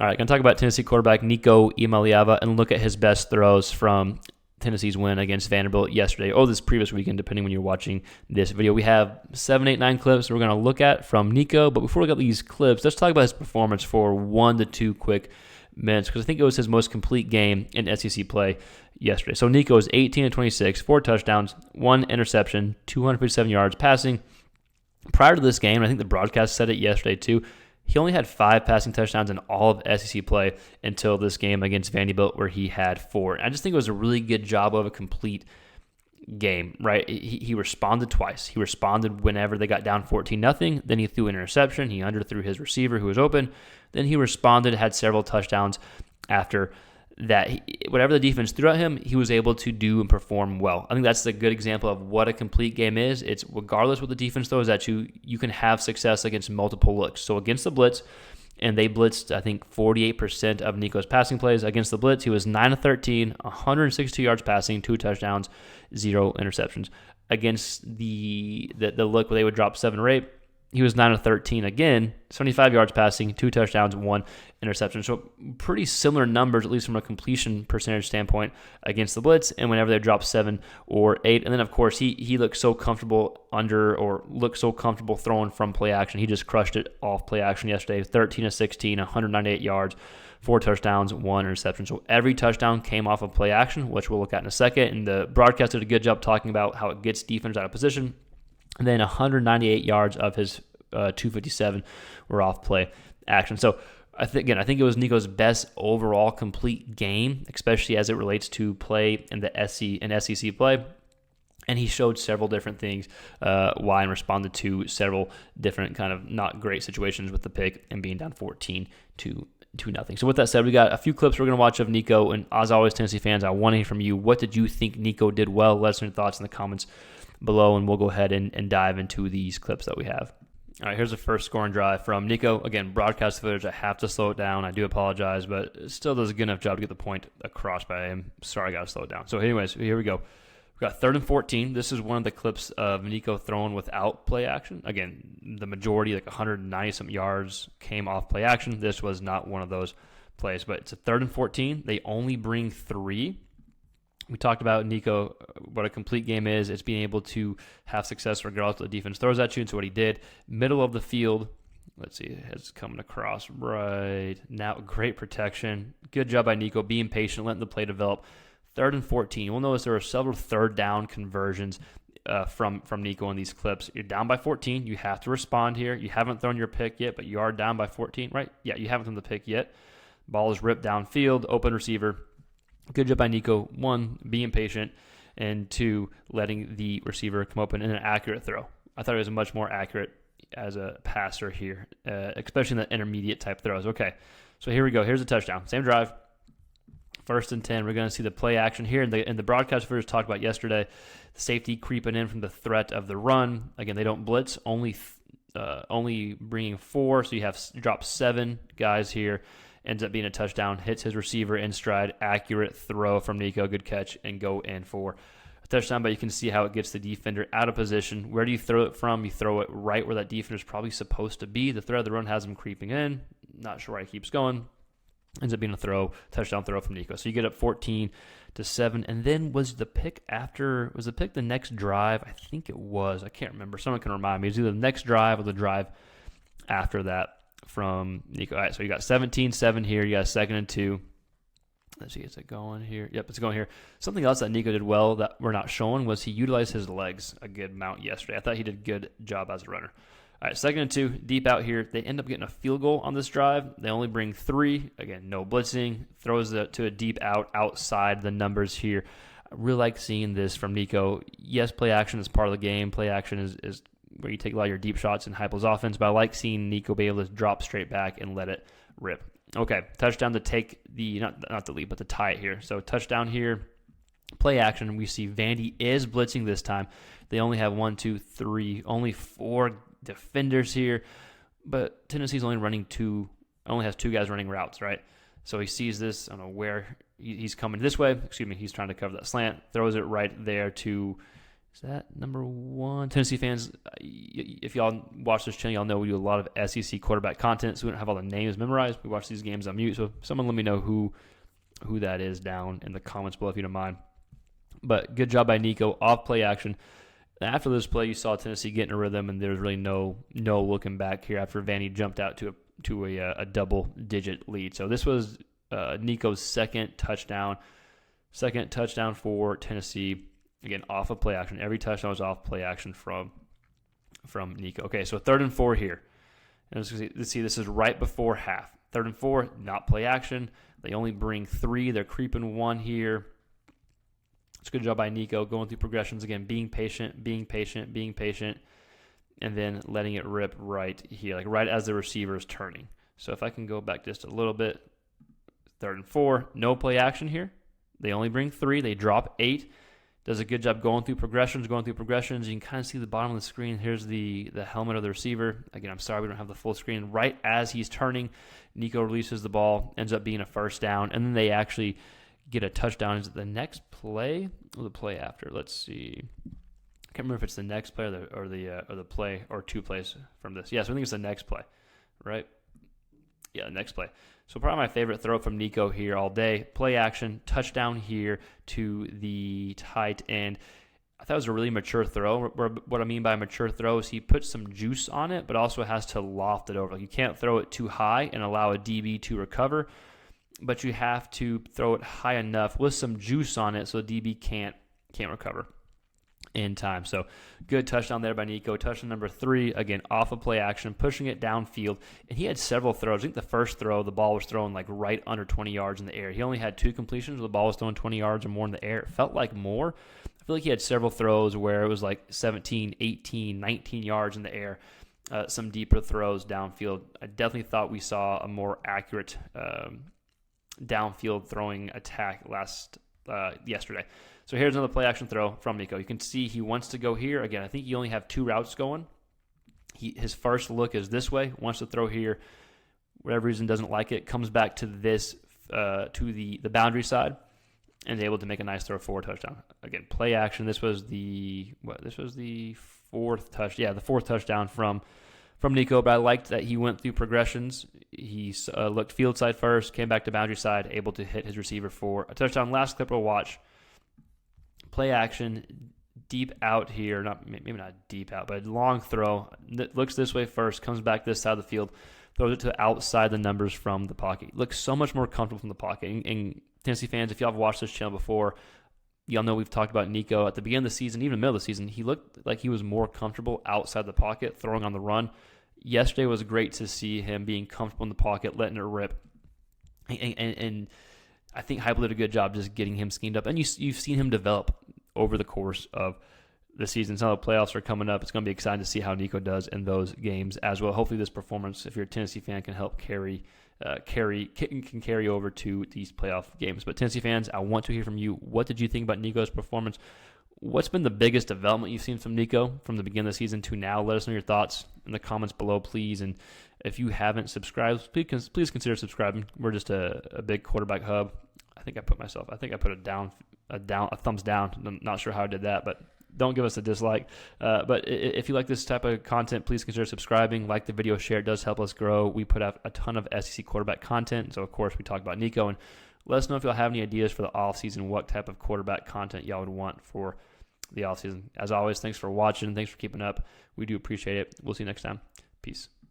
All right, going to talk about Tennessee quarterback Nico Iamaleava and look at his best throws from Tennessee's win against Vanderbilt yesterday, or this previous weekend, depending when you're watching this video. We have 7, 8, 9 clips we're going to look at from Nico, but before we get these clips, let's talk about his performance for 1 to 2 quick minutes, because I think it was his most complete game in SEC play yesterday. So Nico is 18 to 26, 4 touchdowns, 1 interception, 257 yards passing. Prior to this game, I think the broadcast said it yesterday too, he only had 5 passing touchdowns in all of SEC play until this game against Vanderbilt, where he had 4. And I just think it was a really good job of a complete game, right? He responded twice. He responded whenever they got down 14-0. Then he threw an interception. He underthrew his receiver who was open. Then he responded, had several touchdowns after that. Whatever the defense threw at him, he was able to do and perform well. I think that's a good example of what a complete game is. It's regardless what the defense throws at you, you can have success against multiple looks. So against the blitz, and they blitzed, I think, 48% of Nico's passing plays. Against the blitz, he was 9 of 13, 162 yards passing, 2 touchdowns, 0 interceptions. Against the look where they would drop 7 or 8, he was 9 of 13 again, 75 yards passing, 2 touchdowns, 1 interception. So pretty similar numbers, at least from a completion percentage standpoint, against the blitz and whenever they drop 7 or 8. And then, of course, he looked so comfortable looked so comfortable throwing from play action. He just crushed it off play action yesterday, 13 of 16, 198 yards, 4 touchdowns, 1 interception. So every touchdown came off of play action, which we'll look at in a second. And the broadcast did a good job talking about how it gets defense out of position. And then 198 yards of his 257 were off play action. So I think it was Nico's best overall complete game, especially as it relates to play in the SEC play. And he showed several different things why and responded to several different kind of not great situations with the pick and being down 14 to 2-0. So with that said, we got a few clips we're going to watch of Nico. And as always, Tennessee fans, I want to hear from you. What did you think Nico did well? Let us know your thoughts in the comments below, and we'll go ahead and dive into these clips that we have. All right, here's the first scoring drive from Nico. Again, broadcast footage, I have to slow it down. I do apologize, but it still does a good enough job to get the point across by him. Sorry, I got to slow it down. So anyways, here we go. We got 3rd and 14. This is one of the clips of Nico throwing without play action. Again, the majority, like 190-something yards, came off play action. This was not one of those plays, but it's a 3rd and 14. They only bring 3. We talked about Nico, what a complete game is. It's being able to have success regardless of what the defense throws at you. And so what he did, middle of the field, let's see, it's coming across right now. Great protection. Good job by Nico, being patient, letting the play develop. 3rd and 14. We'll notice there were several 3rd down conversions from Nico in these clips. You're down by 14. You have to respond here. You haven't thrown your pick yet, but you are down by 14, right? Yeah, you haven't thrown the pick yet. Ball is ripped downfield, open receiver. Good job by Nico. 1, being patient, and 2, letting the receiver come open in an accurate throw. I thought it was much more accurate as a passer here, especially in the intermediate type throws. Okay, so here we go. Here's a touchdown. Same drive. 1st and 10. We're going to see the play action here. In the broadcast footage talked about yesterday, the safety creeping in from the threat of the run. Again, they don't blitz, only bringing 4, so you drop 7 guys here. Ends up being a touchdown, hits his receiver in stride, accurate throw from Nico, good catch, and go in for a touchdown. But you can see how it gets the defender out of position. Where do you throw it from? You throw it right where that defender is probably supposed to be. The threat of the run has him creeping in. Not sure why he keeps going. Ends up being a touchdown throw from Nico. So you get up 14-7. And then was the pick the next drive? I think it was. I can't remember. Someone can remind me. It was either the next drive or the drive after that from Nico. All right, so you got 17-7 here. You got 2nd and 2. Let's see, is it going here? Yep, it's going here. Something else that Nico did well that we're not showing was he utilized his legs a good amount yesterday. I thought he did a good job as a runner. All right, 2nd and 2, deep out here. They end up getting a field goal on this drive. They only bring 3. Again, no blitzing. Throws it to a deep outside the numbers here. I really like seeing this from Nico. Yes, play action is part of the game. Play action is where you take a lot of your deep shots in Heupel's offense, but I like seeing Nico be able to drop straight back and let it rip. Okay, touchdown to take the, not the lead, but to tie it here. So touchdown here, play action. We see Vandy is blitzing this time. They only have 1, 2, 3, only 4 defenders here, but Tennessee's only has 2 guys running routes, right? So he sees this, I don't know where he's coming this way. He's trying to cover that slant, throws it right there to Is that number 1? Tennessee fans, if y'all watch this channel, y'all know we do a lot of SEC quarterback content, so we don't have all the names memorized. We watch these games on mute, so someone let me know who that is down in the comments below if you don't mind. But good job by Nico, off play action. After this play, you saw Tennessee get in a rhythm, and there's really no looking back here after Vandy jumped out to a double-digit lead. So this was Nico's second touchdown for Tennessee. Again, off of play action. Every touchdown was off play action from Nico. Okay, so 3rd and 4 here. And let's see, this is right before half. 3rd and 4, not play action. They only bring 3. They're creeping 1 here. It's a good job by Nico going through progressions again, being patient, and then letting it rip right here, like right as the receiver is turning. So if I can go back just a little bit, 3rd and 4, no play action here. They only bring 3. They drop 8. Does a good job going through progressions. You can kind of see the bottom of the screen. Here's the helmet of the receiver. Again, I'm sorry we don't have the full screen. Right as he's turning, Nico releases the ball, ends up being a first down, and then they actually get a touchdown. Is it the next play or the play after? Let's see. I can't remember if it's the next play or the play or 2 plays from this. Yeah, so I think it's the next play, right? Yeah, the next play. So probably my favorite throw from Nico here all day. Play action, touchdown here to the tight end. I thought it was a really mature throw. What I mean by mature throw is he puts some juice on it, but also has to loft it over. Like you can't throw it too high and allow a DB to recover, but you have to throw it high enough with some juice on it so the DB can't recover in time. So good touchdown there by Nico. Touchdown number 3, again, off of play action, pushing it downfield. And he had several throws. I think the first throw, the ball was thrown like right under 20 yards in the air. He only had 2 completions where the ball was thrown 20 yards or more in the air. It felt like more. I feel like he had several throws where it was like 17, 18, 19 yards in the air. Some deeper throws downfield. I definitely thought we saw a more accurate downfield throwing attack yesterday. So here's another play action throw from Nico. You can see he wants to go here. Again, I think you only have 2 routes going. His first look is this way, wants to throw here. Whatever reason doesn't like it, comes back to this, to the boundary side, and is able to make a nice throw for a touchdown. Again, play action. This was the 4th touch. Yeah, the 4th touchdown from Nico, but I liked that he went through progressions. He looked field side first, came back to boundary side, able to hit his receiver for a touchdown. Last clip we'll watch. Play action, deep out here, maybe not deep out, but long throw. Looks this way first, comes back this side of the field, throws it to outside the numbers from the pocket. Looks so much more comfortable from the pocket. And Tennessee fans, if y'all have watched this channel before, y'all know we've talked about Nico at the beginning of the season, even the middle of the season. He looked like he was more comfortable outside the pocket, throwing on the run. Yesterday was great to see him being comfortable in the pocket, letting it rip. And I think Heupel did a good job just getting him schemed up. And you've seen him develop over the course of the season. So the playoffs are coming up. It's going to be exciting to see how Nico does in those games as well. Hopefully this performance, if you're a Tennessee fan, can help carry over to these playoff games. But Tennessee fans, I want to hear from you. What did you think about Nico's performance? What's been the biggest development you've seen from Nico from the beginning of the season to now? Let us know your thoughts in the comments below, please. And if you haven't subscribed, please consider subscribing. We're just a big quarterback hub. I think I put a thumbs down. I'm not sure how I did that, but don't give us a dislike. But if you like this type of content, please consider subscribing. Like the video, share. It does help us grow. We put out a ton of SEC quarterback content. So, of course, we talk about Nico. And let us know if y'all have any ideas for the offseason, what type of quarterback content y'all would want for the offseason. As always, thanks for watching. Thanks for keeping up. We do appreciate it. We'll see you next time. Peace.